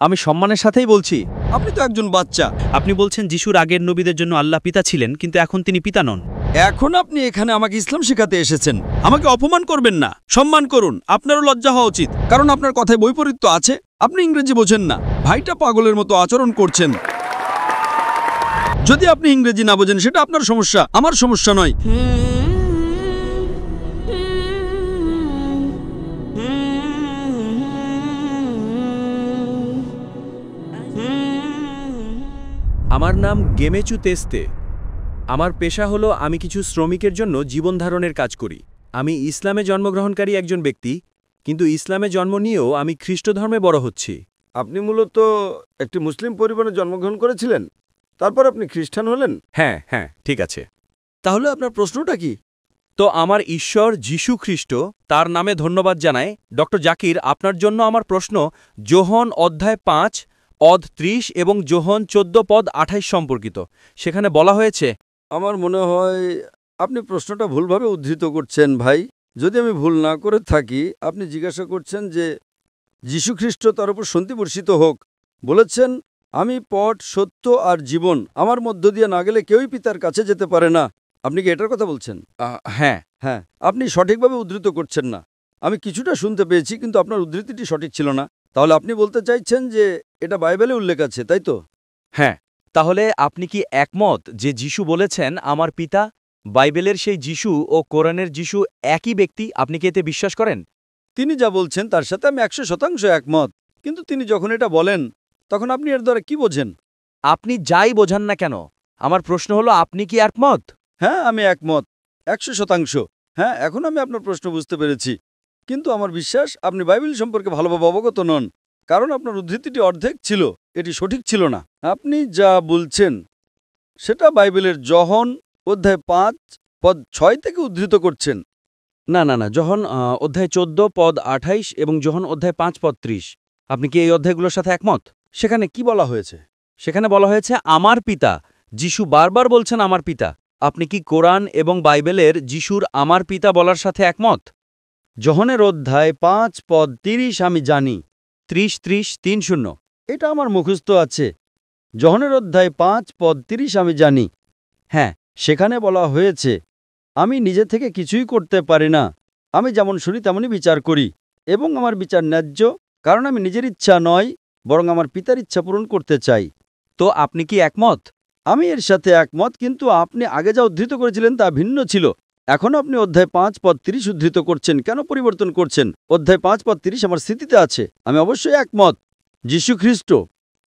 আমি সম্মানের সাথেই বলছি। আপনি তো একজন বাচ্চা। আপনি বলছেন যিশুর আগের নবীদের জন্য আল্লাহ পিতা ছিলেন, কিন্তু এখন তিনি পিতা নন। এখন আপনি এখানে আমাকে ইসলাম শেখাতে এসেছেন। আমাকে অপমান করবেন না, সম্মান করুন। আপনারও লজ্জা হওয়া উচিত, কারণ আপনার কথায় বৈপরীত্য আছে। আপনি ইংরেজি বোঝেন না, ভাইটা পাগলের মতো আচরণ করছেন। যদি আপনি ইংরেজি না বোঝেন সেটা আপনার সমস্যা, আমার সমস্যা নয়। আমার নাম গেমেচু তেস্তে। আমার পেশা হলো আমি কিছু শ্রমিকের জন্য জীবন ধারণের কাজ করি। আমি ইসলামে জন্মগ্রহণকারী একজন ব্যক্তি, কিন্তু ইসলামে জন্ম নিয়েও আমি খ্রিস্ট ধর্মে বড় হচ্ছি। আপনি মূলত একটি মুসলিম পরিবারে জন্মগ্রহণ করেছিলেন, তারপর আপনি খ্রিস্টান হলেন? হ্যাঁ হ্যাঁ, ঠিক আছে। তাহলে আপনার প্রশ্নটা কি? তো আমার ঈশ্বর যীশু খ্রিস্ট, তার নামে ধন্যবাদ জানাই। ডক্টর জাকির, আপনার জন্য আমার প্রশ্ন যোহন অধ্যায় 5 অধ্যায় 30 এবং যোহন 14 পদ 28 সম্পর্কিত। সেখানে বলা হয়েছে, আমার মনে হয় আপনি প্রশ্নটা ভুলভাবে উদ্ধৃত করছেন ভাই। যদি আমি ভুল না করে থাকি, আপনি জিজ্ঞাসা করছেন যে যীশুখ্রিস্ট তার উপর শান্তি বর্ষিত হোক বলেছেন, আমি পথ, সত্য আর জীবন, আমার মধ্য দিয়ে না গেলে কেউই পিতার কাছে যেতে পারে না। আপনি কি এটার কথা বলছেন? হ্যাঁ হ্যাঁ, আপনি সঠিকভাবে উদ্ধৃত করছেন না। আমি কিছুটা শুনতে পেয়েছি, কিন্তু আপনার উদ্ধৃতিটি সঠিক ছিল না। তাহলে আপনি বলতে চাইছেন যে এটা বাইবেলে উল্লেখ আছে, তাই তো? হ্যাঁ। তাহলে আপনি কি একমত যে যিশু বলেছেন আমার পিতা? বাইবেলের সেই যিশু ও কোরআনের যিশু একই ব্যক্তি? আপনি কি এতে বিশ্বাস করেন? তিনি যা বলছেন তার সাথে আমি 100% একমত। কিন্তু তিনি যখন এটা বলেন, তখন আপনি এর দ্বারা কি বোঝেন? আপনি যাই বোঝান না কেন, আমার প্রশ্ন হলো আপনি কি একমত? হ্যাঁ, আমি একমত 100%। হ্যাঁ, এখন আমি আপনার প্রশ্ন বুঝতে পেরেছি। কিন্তু আমার বিশ্বাস আপনি বাইবেল সম্পর্কে ভালোভাবে অবগত নন, কারণ আপনার উদ্ধৃতিটি অর্ধেক ছিল, এটি সঠিক ছিল না। আপনি যা বলছেন সেটা বাইবেলের যোহন অধ্যায় 5 পদ 6 থেকে উদ্ধৃত করছেন। না না না, যোহন অধ্যায় 14 পদ 28 এবং যোহন অধ্যায় 5 পদ 30। আপনি কি এই অধ্যায়গুলোর সাথে একমত? সেখানে কি বলা হয়েছে? সেখানে বলা হয়েছে আমার পিতা। যিশু বারবার বলছেন আমার পিতা। আপনি কি কোরআন এবং বাইবেলের যিশুর আমার পিতা বলার সাথে একমত? যোহনের অধ্যায় 5 পদ 30 আমি জানি। 30-30-30। এটা আমার মুখস্থ আছে। যোহনের অধ্যায় 5 পদ 30 আমি জানি। হ্যাঁ, সেখানে বলা হয়েছে, আমি নিজে থেকে কিছুই করতে পারি না, আমি যেমন শুনি তেমনই বিচার করি, এবং আমার বিচার ন্যায্য, কারণ আমি নিজের ইচ্ছা নয়, বরং আমার পিতার ইচ্ছা পূরণ করতে চাই। তো আপনি কি একমত? আমি এর সাথে একমত, কিন্তু আপনি আগে যা উদ্ধৃত করেছিলেন তা ভিন্ন ছিল। এখন আপনি অধ্যায় 5 পদ 30 উদ্ধৃত করছেন, কেন পরিবর্তন করছেন? অধ্যায় 5 পদ 30 আমার স্মৃতিতে আছে। আমি অবশ্যই একমত। যীশু খ্রিস্ট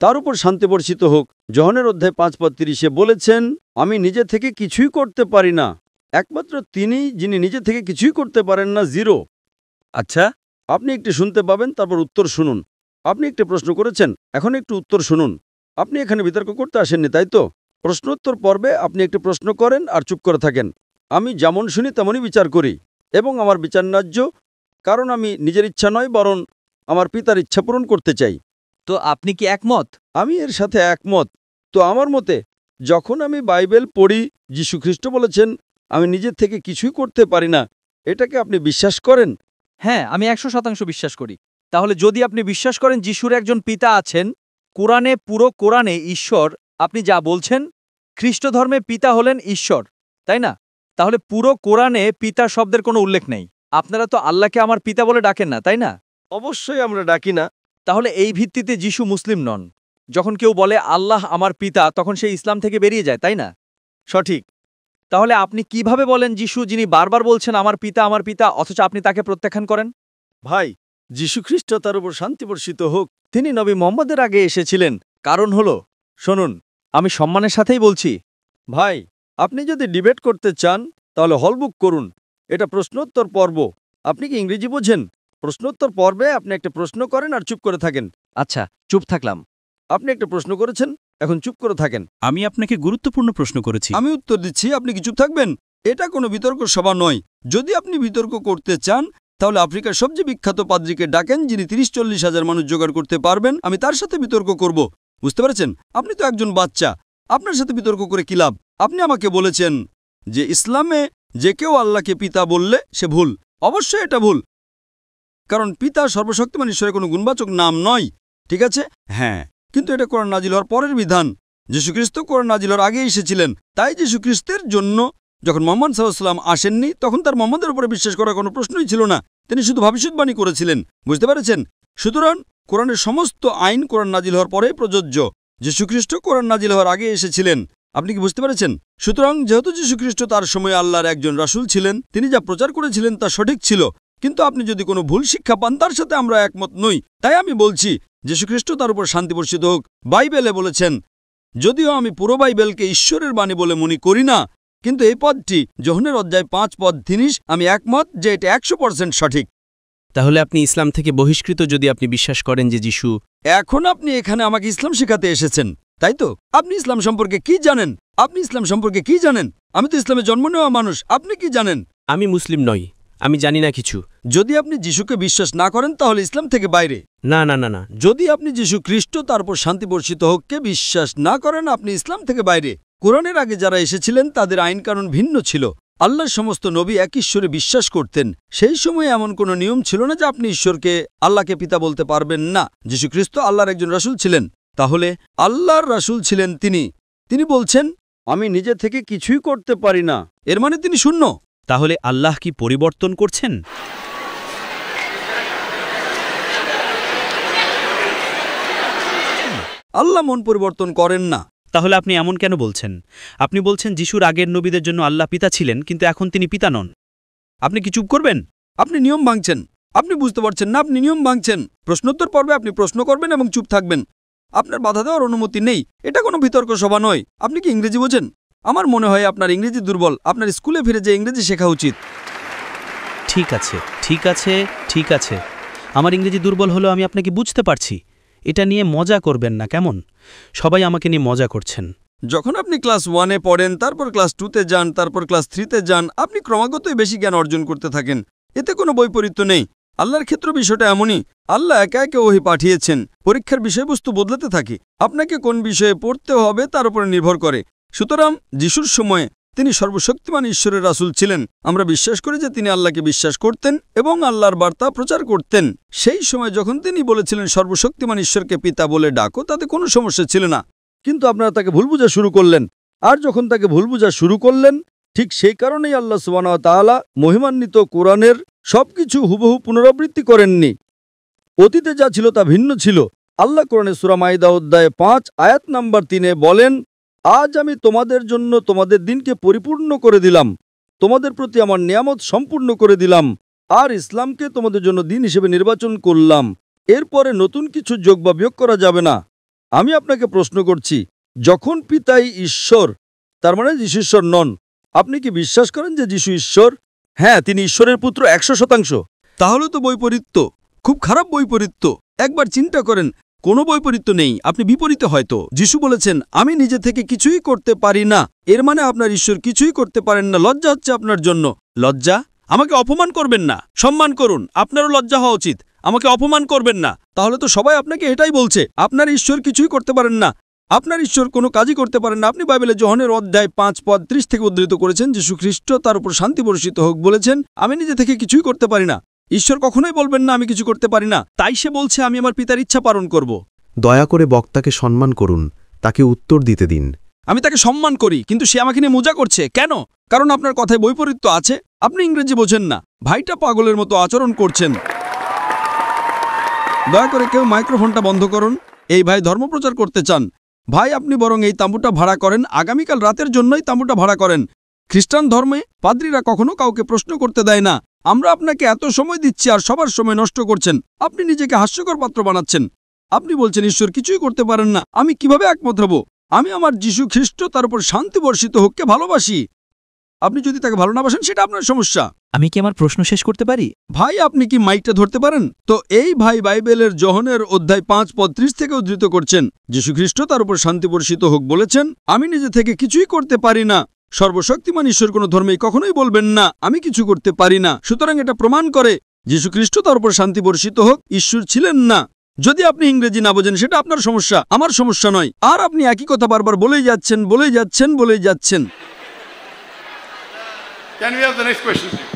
তার উপর শান্তি বর্ষিত হোক, যোহনের অধ্যায় 5 পদ 30 বলেছেন, আমি নিজে থেকে কিছুই করতে পারি না। একমাত্র তিনি যিনি নিজে থেকে কিছুই করতে পারেন না, জিরো। আচ্ছা, আপনি একটু শুনতে পাবেন, তারপর উত্তর শুনুন। আপনি একটি প্রশ্ন করেছেন, এখন একটু উত্তর শুনুন। আপনি এখানে বিতর্ক করতে আসেননি, তাই তো? প্রশ্নোত্তর পর্বে আপনি একটি প্রশ্ন করেন আর চুপ করে থাকেন। আমি যেমন শুনি তেমনই বিচার করি, এবং আমার বিচার ন্যায্য, কারণ আমি নিজের ইচ্ছা নয়, বরং আমার পিতার ইচ্ছা পূরণ করতে চাই। তো আপনি কি একমত? আমি এর সাথে একমত। তো আমার মতে, যখন আমি বাইবেল পড়ি, যীশু খ্রিস্ট বলেছেন, আমি নিজের থেকে কিছুই করতে পারি না, এটাকে আপনি বিশ্বাস করেন? হ্যাঁ, আমি 100% বিশ্বাস করি। তাহলে যদি আপনি বিশ্বাস করেন যিশুর একজন পিতা আছেন, কোরআনে, পুরো কোরআনে ঈশ্বর, আপনি যা বলছেন, খ্রিস্ট ধর্মে পিতা হলেন ঈশ্বর, তাই না? তাহলে পুরো কোরআনে পিতা শব্দের কোনো উল্লেখ নেই। আপনারা তো আল্লাহকে আমার পিতা বলে ডাকেন না, তাই না? অবশ্যই আমরা ডাকি না। তাহলে এই ভিত্তিতে যিশু মুসলিম নন। যখন কেউ বলে আল্লাহ আমার পিতা, তখন সে ইসলাম থেকে বেরিয়ে যায়, তাই না? সঠিক। তাহলে আপনি কিভাবে বলেন যিশু, যিনি বারবার বলছেন আমার পিতা, অথচ আপনি তাকে প্রত্যাখ্যান করেন? ভাই, যীশু খ্রিস্ট তার উপর শান্তি বর্ষিত হোক, তিনি নবী মোহাম্মদের আগে এসেছিলেন। কারণ হলো, শুনুন, আমি সম্মানের সাথেই বলছি। ভাই, আপনি যদি ডিবেট করতে চান তাহলে হল বুক করুন। এটা প্রশ্নোত্তর পর্ব। আপনি কি ইংরেজি বোঝেন? প্রশ্নোত্তর পর্বে আপনি একটা প্রশ্ন করেন আর চুপ করে থাকেন। আচ্ছা, চুপ থাকলাম। আপনি একটা প্রশ্ন করেছেন, এখন চুপ করে থাকেন। আমি আপনাকে গুরুত্বপূর্ণ প্রশ্ন করেছি। আমি উত্তর দিচ্ছি, আপনি কি চুপ থাকবেন? এটা কোনো বিতর্ক সভা নয়। যদি আপনি বিতর্ক করতে চান, তাহলে আফ্রিকার সবচেয়ে বিখ্যাত পাদ্রীকে ডাকেন, যিনি 30-40 হাজার মানুষ জোগাড় করতে পারবেন। আমি তার সাথে বিতর্ক করব। বুঝতে পেরেছেন? আপনি তো একজন বাচ্চা, আপনার সাথে বিতর্ক করে কি লাভ? আপনি আমাকে বলেছেন যে ইসলামে যে কেউ আল্লাহকে পিতা বললে সে ভুল। অবশ্যই এটা ভুল, কারণ পিতা সর্বশক্তিমান ঈশ্বরের কোনো গুণবাচক নাম নয়। ঠিক আছে, হ্যাঁ, কিন্তু এটা কোরআন নাজিল হওয়ার পরের বিধান। যীশুখ্রিস্ট কোরআন নাজিল হওয়ার আগে এসেছিলেন, তাই যীশুখ্রিস্টের জন্য যখন মুহাম্মদ সাল্লাল্লাহু আলাইহি ওয়াসাল্লাম আসেননি তখন তার মুহাম্মদের উপরে বিশ্বাস করার কোনো প্রশ্নই ছিল না। তিনি শুধু ভবিষ্যদ্বাণী করেছিলেন। বুঝতে পেরেছেন? সুতরাং কোরআনের সমস্ত আইন কোরআন নাজিল হওয়ার পরে প্রযোজ্য। যীশুখ্রিস্ট কোরআন নাজিল হওয়ার আগে এসেছিলেন। আপনি কি বুঝতে পেরেছেন? সুতরাং যেহেতু যীশুখ্রিস্ট তার সময় আল্লাহর একজন রাসূল ছিলেন, তিনি যা প্রচার করেছিলেন তা সঠিক ছিল। কিন্তু আপনি যদি কোনো ভুল শিক্ষা পান তার সাথে আমরা একমত নই। তাই আমি বলছি যীশুখ্রিস্ট তার উপর শান্তি বর্ষিত হোক বাইবেলে বলেছেন, যদিও আমি পুরো বাইবেলকে ঈশ্বরের বাণী বলে মনে করি না, কিন্তু এই পদটি যোহনের অধ্যায় 5 পদ 30 আমি একমত যে এটা 100% সঠিক। তাহলে আপনি ইসলাম থেকে বহিষ্কৃত যদি আপনি বিশ্বাস করেন যে যিশু। এখন আপনি এখানে আমাকে ইসলাম শেখাতে এসেছেন, তাই তো? আপনি ইসলাম সম্পর্কে কি জানেন? আপনি ইসলাম সম্পর্কে কি জানেন? আমি তো ইসলামে জন্ম নেওয়া মানুষ। আপনি কি জানেন? আমি মুসলিম নই, আমি জানি না কিছু। যদি আপনি যিশুকে বিশ্বাস না করেন তাহলে ইসলাম থেকে বাইরে। না না না না, যদি আপনি যীশু খ্রিস্ট তার উপর শান্তি বর্ষিত হোককে বিশ্বাস না করেন আপনি ইসলাম থেকে বাইরে। কোরআনের আগে যারা এসেছিলেন তাদের আইন কানুন ভিন্ন ছিল। আল্লাহর সমস্ত নবী এক ঈশ্বরে বিশ্বাস করতেন। সেই সময়ে এমন কোনো নিয়ম ছিল না যে আপনি ঈশ্বরকে আল্লাহকে পিতা বলতে পারবেন না। যীশু খ্রিস্ট আল্লাহর একজন রাসূল ছিলেন। তাহলে আল্লাহর রাসূল ছিলেন তিনি বলছেন, আমি নিজে থেকে কিছুই করতে পারি না। এর মানে তিনি শূন্য। তাহলে আল্লাহ কি পরিবর্তন করছেন? আল্লাহ মন পরিবর্তন করেন না। তাহলে আপনি এমন কেন বলছেন? আপনি বলছেন যিশুর আগের নবীদের জন্য আল্লাহ পিতা ছিলেন, কিন্তু এখন তিনি পিতা নন। আপনি কি চুপ করবেন? আপনি নিয়ম ভাঙছেন। আপনি বুঝতে পারছেন না, আপনি নিয়ম ভাঙছেন। প্রশ্নোত্তর পর্বে আপনি প্রশ্ন করবেন এবং চুপ থাকবেন। আপনার বাধা দেওয়ার অনুমতি নেই। এটা কোনো বিতর্ক সভা নয়। আপনি কি ইংরেজি বোঝেন? আমার মনে হয় আপনার ইংরেজি দুর্বল। আপনার স্কুলে ফিরে যে ইংরেজি শেখা উচিত। ঠিক আছে, ঠিক আছে, ঠিক আছে। আমার ইংরেজি দুর্বল হলেও আমি আপনাকে বুঝতে পারছি। এটা নিয়ে মজা করবেন না, কেমন? সবাই আমাকে নিয়ে মজা করছেন। যখন আপনি ক্লাস 1-এ পড়েন, তারপর ক্লাস 2-তে যান, তারপর ক্লাস 3-তে যান, আপনি ক্রমাগতই বেশি জ্ঞান অর্জন করতে থাকেন। এতে কোনো বৈপরীত্য নেই। আল্লাহর ক্ষেত্রে বিষয়টা এমনই। আল্লাহ একে একে ওহী পাঠিয়েছেন। পরীক্ষার বিষয়বস্তু বদলাতে থাকে। আপনাকে কোন বিষয়ে পড়তে হবে তার উপরে নির্ভর করে। সুতরাং যিশুর সময়ে তিনি সর্বশক্তিমান ঈশ্বরের রাসূল ছিলেন। আমরা বিশ্বাস করি যে তিনি আল্লাহকে বিশ্বাস করতেন এবং আল্লাহর বার্তা প্রচার করতেন। সেই সময় যখন তিনি বলেছিলেন সর্বশক্তিমান ঈশ্বরকে পিতা বলে ডাকো, তাতে কোনো সমস্যা ছিল না। কিন্তু আপনারা তাকে ভুল বোঝা শুরু করলেন। আর যখন তাকে ভুল বোঝা শুরু করলেন, ঠিক সেই কারণেই আল্লাহ সুবহানাহু ওয়া তাআলা মহিমান্বিত কোরআনের সবকিছু হুবহু পুনরাবৃত্তি করেননি। অতীতে যা ছিল তা ভিন্ন ছিল। আল্লাহ কোরআনে সূরা মাইদা অধ্যায় 5 আয়াত নাম্বার 3-এ বলেন, আজ আমি তোমাদের জন্য তোমাদের দিনকে পরিপূর্ণ করে দিলাম, তোমাদের প্রতি আমার নিয়ামত সম্পূর্ণ করে দিলাম, আর ইসলামকে তোমাদের জন্য দিন হিসেবে নির্বাচন করলাম। এরপরে নতুন কিছু যোগ বা বিয়োগ করা যাবে না। আমি আপনাকে প্রশ্ন করছি, যখন পিতাই ঈশ্বর, তার মানে যিশু ঈশ্বর নন, আপনি কি বিশ্বাস করেন যে যিশু ঈশ্বর? হ্যাঁ, তিনি ঈশ্বরের পুত্র 100%। তাহলে তো বৈপরীত্য, খুব খারাপ বৈপরীত্য। একবার চিন্তা করেন, কোনো বৈপরীত্য নেই। আপনি বিপরীতে হয়তো। যিশু বলেছেন, আমি নিজে থেকে কিছুই করতে পারি না। এর মানে আপনার ঈশ্বর কিছুই করতে পারেন না। লজ্জা হচ্ছে আপনার জন্য। লজ্জা? আমাকে অপমান করবেন না, সম্মান করুন। আপনারও লজ্জা হওয়া উচিত। আমাকে অপমান করবেন না। তাহলে তো সবাই আপনাকে এটাই বলছে, আপনার ঈশ্বর কিছুই করতে পারেন না, আপনার ঈশ্বর কোনো কাজই করতে পারেন না। আপনি বাইবেলে যোহনের অধ্যায় 5 পদ 30 থেকে উদ্ধৃত করেছেন, যীশু খ্রিস্ট তার উপর শান্তি বর্ষিত হোক বলেছেন, আমি নিজে থেকে কিছুই করতে পারি না। ঈশ্বর কখনোই বলবেন না আমি কিছু করতে পারি না। তাই সে বলছে আমি আমার পিতার ইচ্ছা পালন করব। দয়া করে বক্তাকে সম্মান করুন, তাকে উত্তর দিতে দিন। আমি তাকে সম্মান করি, কিন্তু সে আমাকে নিয়ে মজা করছে। কেন? কারণ আপনার কথায় বৈপরীত্য আছে। আপনি ইংরেজি বোঝেন না। ভাইটা পাগলের মতো আচরণ করছেন। দয়া করে কেউ মাইক্রোফোনটা বন্ধ করুন। এই ভাই ধর্মপ্রচার করতে চান। ভাই, আপনি বরং এই তাঁবুটা ভাড়া করেন। আগামীকাল রাতের জন্যই তাঁবুটা ভাড়া করেন। খ্রিস্টান ধর্মে পাদ্রীরা কখনো কাউকে প্রশ্ন করতে দেয় না। আমরা আপনাকে এত সময় দিচ্ছি আর সবার সময় নষ্ট করছেন। আপনি নিজেকে হাস্যকর পাত্র বানাচ্ছেন। আপনি বলছেন ঈশ্বর কিছুই করতে পারেন না। আমি কিভাবে একমত হব? আমি আমার যিশু খ্রিস্ট তার উপর শান্তি বর্ষিত হোককে ভালোবাসি। আপনি যদি তাকে ভালো না বাসেন সেটা আপনার সমস্যা। আমি কি আমার প্রশ্ন শেষ করতে পারি? ভাই, আপনি কি মাইকটা ধরতে পারেন? তো এই ভাই বাইবেলের যোহনের অধ্যায় 5 পদ 30 থেকে উদ্ধৃত করছেন, যীশু খ্রিস্ট তার উপর শান্তি বর্ষিত হোক বলেছেন, আমি নিজে থেকে কিছুই করতে পারি না। সর্বশক্তিমান ঈশ্বর কোনো ধর্মেই কখনোই বলবেন না আমি কিছু করতে পারি না। সুতরাং এটা প্রমাণ করে যীশু খ্রিস্ট তার উপর শান্তি বর্ষিত হোক ঈশ্বর ছিলেন না। যদি আপনি ইংরেজি না বোঝেন সেটা আপনার সমস্যা, আমার সমস্যা নয়। আর আপনি একই কথা বারবার বলেই যাচ্ছেন, বলেই যাচ্ছেন, বলেই যাচ্ছেন। Can we have the next question, please?